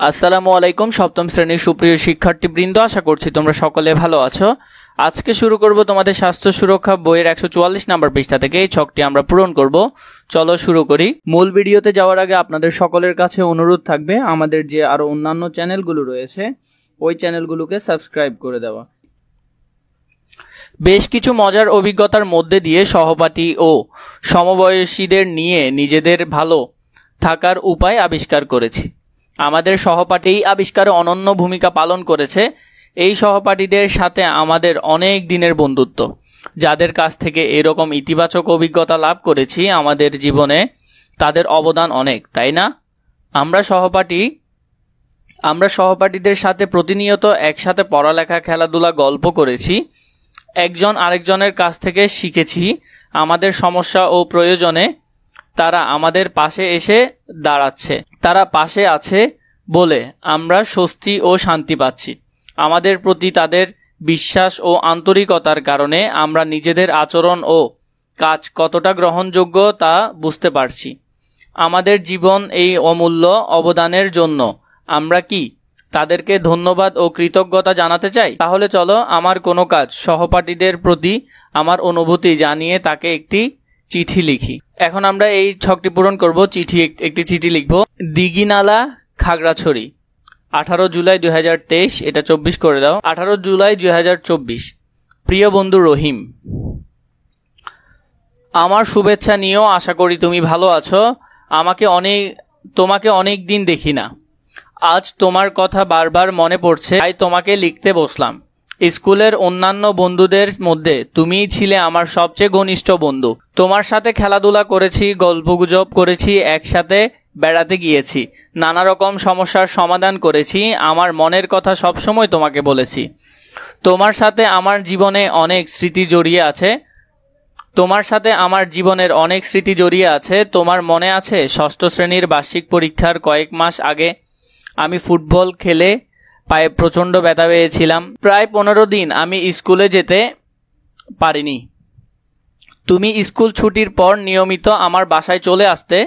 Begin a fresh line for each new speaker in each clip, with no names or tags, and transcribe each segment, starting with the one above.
আসসালামু আলাইকুম সপ্তম শ্রেণীর সুপ্রিয় শিক্ষার্থীবৃন্দ, আশা করছি তোমরা সকলে ভালো আছো। আজকে শুরু করব তোমাদের স্বাস্থ্য সুরক্ষা বইয়ের 144 নম্বর পৃষ্ঠা থেকে। এই ছকটি আমরা পূরণ করব। চলো শুরু করি। মূল ভিডিওতে যাওয়ার আগে আপনাদের সকলের কাছে অনুরোধ থাকবে আমাদের যে আরো অন্যান্য চ্যানেলগুলো রয়েছে ওই চ্যানেলগুলোকে সাবস্ক্রাইব করে দেওয়া। বেশ কিছু মজার অভিজ্ঞতার মধ্যে দিয়ে সহপাঠী ও সমবয়সীদের নিয়ে নিজেদের ভালো থাকার উপায় আবিষ্কার করেছি। আমাদের সহপাঠী এই আবিষ্কারে অনন্য ভূমিকা পালন করেছে। এই সহপাঠীদের সাথে আমাদের অনেক দিনের বন্ধুত্ব, যাদের কাছ থেকে এরকম ইতিবাচক অভিজ্ঞতা লাভ করেছি আমাদের জীবনে তাদের অবদান অনেক, তাই না? আমরা সহপাঠীদের সাথে প্রতিনিয়ত একসাথে পড়ালেখা, খেলাধুলা, গল্প করেছি। একজন আরেকজনের কাছ থেকে শিখেছি। আমাদের সমস্যা ও প্রয়োজনে তারা আমাদের পাশে এসে দাঁড়াচ্ছে। তারা পাশে আছে বলে আমরা স্বস্তি ও শান্তি পাচ্ছি। আমাদের প্রতি তাদের বিশ্বাস ও আন্তরিকতার কারণে আমরা নিজেদের আচরণ ও কাজ কতটা গ্রহণযোগ্য তা বুঝতে পারছি। আমাদের জীবন এই অমূল্য অবদানের জন্য আমরা কি তাদেরকে ধন্যবাদ ও কৃতজ্ঞতা জানাতে চাই? তাহলে চলো আমার কোনো কাজ সহপাঠীদের প্রতি আমার অনুভূতি জানিয়ে তাকে একটি চিঠি লিখি। এখন আমরা এই ছকটি পূরণ করব। একটি চিঠি লিখব। দিঘিনালা, খাগড়াছড়ি, 18 জুলাই 2023। এটা 24 করে দাও। 18 জুলাই 2024। প্রিয় বন্ধু রহিম, আমার শুভেচ্ছা নিয়েও আশা করি তুমি ভালো আছো। তোমাকে অনেক দিন দেখি না। আজ তোমার কথা বারবার মনে পড়ছে, তাই তোমাকে লিখতে বসলাম। স্কুলের অন্যান্য বন্ধুদের মধ্যে তুমিই ছিলে আমার সবচেয়ে ঘনিষ্ঠ বন্ধু। তোমার সাথে খেলাধুলা করেছি, গল্পগুজব করেছি, একসাথে বেড়াতে গিয়েছি, নানা রকম সমস্যার সমাধান করেছি। আমার মনের কথা সবসময় তোমাকে বলেছি। তোমার সাথে আমার জীবনের অনেক স্মৃতি জড়িয়ে আছে। তোমার মনে আছে 6ষ্ঠ শ্রেণীর বার্ষিক পরীক্ষার কয়েক মাস আগে আমি ফুটবল খেলে পায়ে প্রচণ্ড ব্যথা পেয়েছিলাম। প্রায় 15 দিন আমি স্কুলে যেতে পারিনি। তুমি স্কুল ছুটির পর নিয়মিত আমার বাসায় চলে আসতে।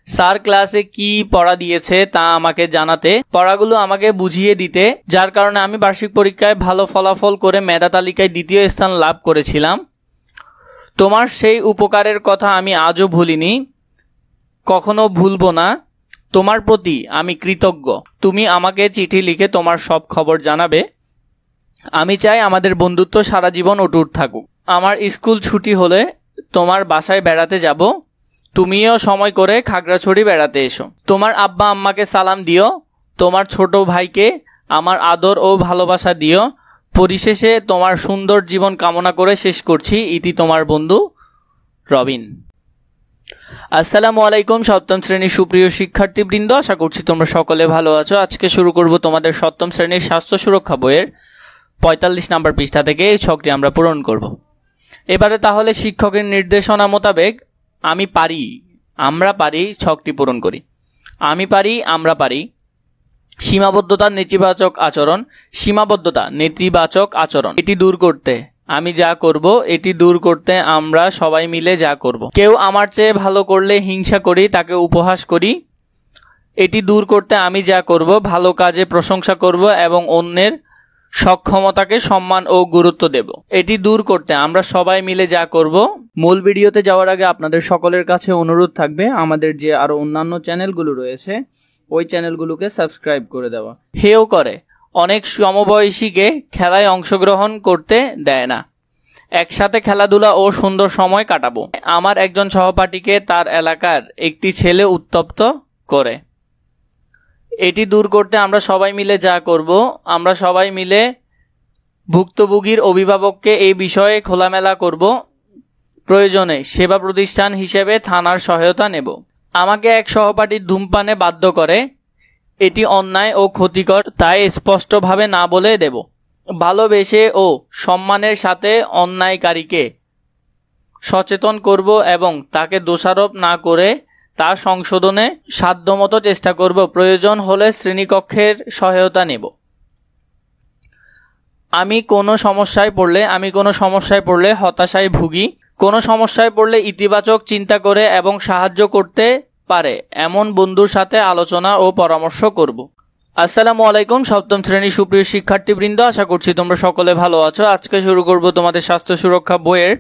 স্যার ক্লাসে কি পড়া দিয়েছে তা আমাকে জানাতে, পড়াগুলো আমাকে বুঝিয়ে দিতে, যার কারণে আমি বার্ষিক পরীক্ষায় ভালো ফলাফল করে মেধা তালিকায় 2য় স্থান লাভ করেছিলাম। তোমার সেই উপকারের কথা আমি আজও ভুলিনি, কখনো ভুলবো না। তোমার প্রতি আমি কৃতজ্ঞ। তুমি আমাকে চিঠি লিখে তোমার সব খবর জানাবে। আমি চাই আমাদের বন্ধুত্ব সারা জীবন অটুট থাকুক। আমার স্কুল ছুটি হলে তোমার বাসায় বেড়াতে যাব। তুমিও সময় করে খাগড়াছড়ি বেড়াতে এসো। তোমার আব্বা আম্মাকে সালাম দিও। তোমার ছোট ভাইকে আমার আদর ও ভালোবাসা দিও। পরিশেষে তোমার সুন্দর জীবন কামনা করে শেষ করছি। ইতি তোমার বন্ধু রবিন। আসসালামু আলাইকুম সপ্তম শ্রেণীর সুপ্রিয় শিক্ষার্থীবৃন্দ, আশা করছি তোমরা সকলে ভালো আছো। আজকে শুরু করব তোমাদের সপ্তম শ্রেণীর স্বাস্থ্য সুরক্ষা বইয়ের 45 নম্বর পৃষ্ঠা থেকে। এই ছকটি আমরা পূরণ করব। এবারে তাহলে শিক্ষকের নির্দেশনা মোতাবেক আমরা পারি ছকটি পূরণ করি। আমি পারি, আমরা পারি। সীমাবদ্ধতা, নেতিবাচক আচরণ এটি দূর করতে আমি যা করব, এটি দূর করতে আমরা সবাই মিলে যা করব। কেউ আমার চেয়ে ভালো করলে হিংসা করি, তাকে উপহাস করি। এটি দূর করতে আমি যা করব, ভালো কাজে প্রশংসা করব এবং অন্যের সক্ষমতাকে সম্মান ও গুরুত্ব দেব। এটি দূর করতে আমরা সবাই মিলে যা করব। মূল ভিডিওতে যাওয়ার আগে আপনাদের সকলের কাছে অনুরোধ থাকবে আমাদের যে আরো অন্যান্য চ্যানেলগুলো রয়েছে ওই চ্যানেলগুলোকে সাবস্ক্রাইব করে দেওয়া। হেও করে অনেক সমবয়সীকে খেলায় অংশগ্রহণ করতে দেয় না। একসাথে খেলাধুলা ও সুন্দর সময় কাটাবো। আমার একজন সহপাঠীকে তার এলাকার একটি ছেলে উত্ত্যক্ত করে। এটি দূর করতে আমরা সবাই মিলে যা করব, আমরা সবাই মিলে ভুক্তভোগীর অভিভাবককে এই বিষয়ে খোলামেলা করব। প্রয়োজনে সেবা প্রতিষ্ঠান হিসেবে থানার সহায়তা নেব। আমাকে এক সহপাঠী ধূমপানে বাধ্য করে। এটি অন্যায় ও ক্ষতিকর, তাই স্পষ্টভাবে না বলে দেব। ভালোবেসে ও সম্মানের সাথে অন্যায়কারীকে সচেতন করব এবং তাকে দোষারোপ না করে তার সংশোধনে সাধ্যমতো চেষ্টা করব। প্রয়োজন হলে শ্রেণীকক্ষের সহায়তা নেব। আমি কোনো সমস্যায় পড়লে হতাশায় ভুগি। কোনো সমস্যায় পড়লে ইতিবাচক চিন্তা করে এবং সাহায্য করতে পারে এমন বন্ধুর সাথে আলোচনা ও পরামর্শ করব। আসসালামু আলাইকুম সপ্তম শ্রেণীর সুপ্রিয় শিক্ষার্থীবৃন্দ, আশা করছি তোমরা সকলে ভালো আছো। আজকে শুরু করব তোমাদের স্বাস্থ্য সুরক্ষা বইয়ের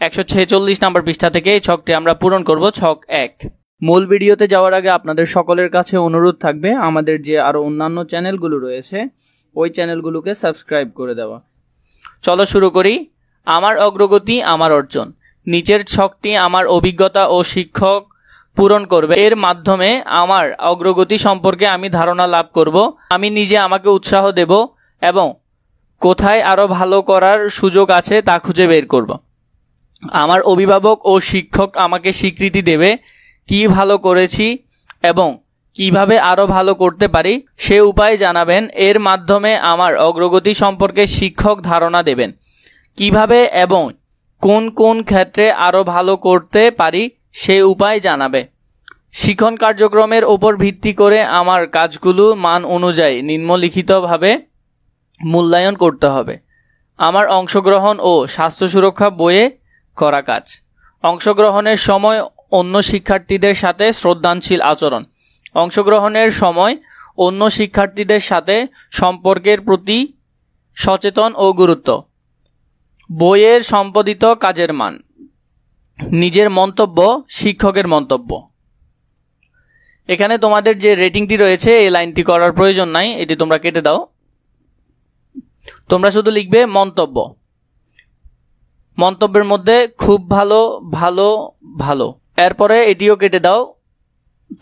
146 নম্বর পৃষ্ঠা থেকে। এই ছকটি আমরা পূরণ করব, ছক 1। মূল ভিডিওতে যাওয়ার আগে আপনাদের সকলের কাছে অনুরোধ থাকবে আমাদের যে আরো অন্যান্য চ্যানেলগুলো রয়েছে ওই চ্যানেলগুলোকে সাবস্ক্রাইব করে দেওয়া। চলো শুরু করি। আমার অগ্রগতি, আমার অর্জন। নিচের ছকটি আমার অভিজ্ঞতা ও শিক্ষক পূরণ করবে। এর মাধ্যমে আমার অগ্রগতি সম্পর্কে আমি ধারণা লাভ করব। আমি নিজে আমাকে উৎসাহ দেব এবং কোথায় আরো ভালো করার সুযোগ আছে তা খুঁজে বের করব। আমার অভিভাবক ও শিক্ষক আমাকে স্বীকৃতি দেবে কি ভালো করেছি এবং কিভাবে আরো ভালো করতে পারি সে উপায় জানাবেন। এর মাধ্যমে আমার অগ্রগতি সম্পর্কে শিক্ষক ধারণা দেবেন কিভাবে এবং কোন কোন ক্ষেত্রে আরো ভালো করতে পারি সে উপায় জানাবে। শিক্ষণ কার্যক্রমের উপর ভিত্তি করে আমার কাজগুলো মান অনুযায়ী নিম্নলিখিতভাবে মূল্যায়ন করতে হবে। আমার অংশগ্রহণ ও স্বাস্থ্য সুরক্ষা বইয়ে করা কাজ। অংশগ্রহণের সময় অন্য শিক্ষার্থীদের সাথে শ্রদ্ধাশীল আচরণ। অংশগ্রহণের সময় অন্য শিক্ষার্থীদের সাথে সম্পর্কের প্রতি সচেতন ও গুরুত্ব। বইয়ের সম্পাদিত কাজের মান। নিজের মন্তব্য, শিক্ষকের মন্তব্য। এখানে তোমাদের যে রেটিংটি রয়েছে এই লাইনটি করার প্রয়োজন নাই, এটি তোমরা কেটে দাও। তোমরা শুধু লিখবে মন্তব্য। মন্তব্যের মধ্যে খুব ভালো, ভালো, ভালো, এরপরে এটিও কেটে দাও।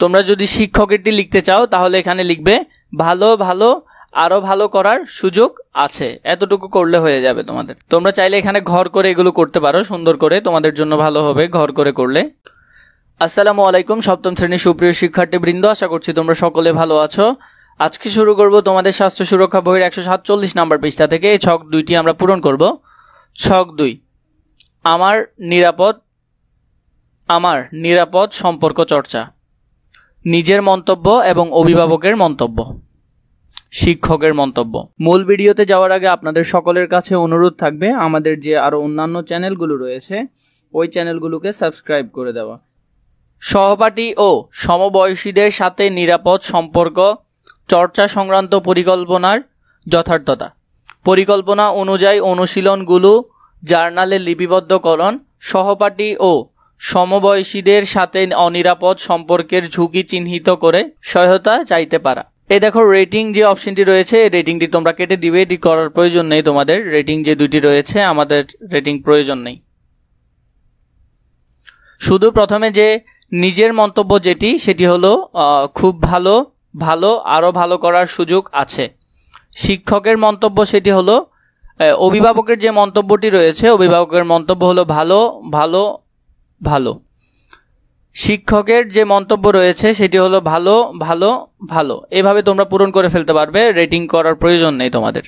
তোমরা যদি শিক্ষকেরটি লিখতে চাও তাহলে এখানে লিখবে ভালো, ভালো, আরো ভালো করার সুযোগ আছে। এতটুকু করলে হয়ে যাবে তোমাদের। তোমরা চাইলে এখানে ঘর করে এগুলো করতে পারো, সুন্দর করে, তোমাদের জন্য ভালো হবে ঘর করে করলে। আসসালামু আলাইকুম সপ্তম শ্রেণীর সুপ্রিয় শিক্ষার্থীবৃন্দ, আশা করছি তোমরা সকলে ভালো আছো। আজকে শুরু করব তোমাদের স্বাস্থ্য সুরক্ষা বইয়ের 147 নম্বর পৃষ্ঠা থেকে। এই ছক 2টি আমরা পূরণ করব। ছক 2, আমার নিরাপদ সম্পর্ক চর্চা। নিজের মন্তব্য এবং অভিভাবকের মন্তব্য, শিক্ষকের মন্তব্য। মূল ভিডিওতে যাওয়ার আগে আপনাদের সকলের কাছে অনুরোধ থাকবে আমাদের যে আরো অন্যান্য চ্যানেলগুলো রয়েছে ওই চ্যানেলগুলোকে সাবস্ক্রাইব করে দেওয়া। সহপাঠী ও সমবয়সীদের সাথে নিরাপদ সম্পর্ক চর্চা সংক্রান্ত পরিকল্পনার যথার্থতা। পরিকল্পনা অনুযায়ী অনুশীলনগুলো জার্নালে লিপিবদ্ধকরণ। সহপাঠী ও সমবয়সীদের সাথে অনিরাপদ সম্পর্কের ঝুঁকি চিহ্নিত করে সহায়তা চাইতে পারা। এই দেখো রেটিং যে অপশনটি রয়েছে, রেটিংটি তোমরা কেটে দিবে, এটি করার প্রয়োজন নেই তোমাদের। রেটিং যে 2টি রয়েছে আমাদের রেটিং প্রয়োজন নেই। শুধু প্রথমে যে নিজের মন্তব্য যেটি, সেটি হলো খুব ভালো, ভালো, আরো ভালো করার সুযোগ আছে। শিক্ষকের মন্তব্য সেটি হলো, অভিভাবকের যে মন্তব্যটি রয়েছে অভিভাবকের মন্তব্য হলো ভালো, ভালো, ভালো। শিক্ষকের যে মন্তব্য রয়েছে সেটি হলো ভালো, ভালো, ভালো। এভাবে তোমরা পূরণ করে ফেলতে পারবে, রেটিং করার প্রয়োজন নেই তোমাদের।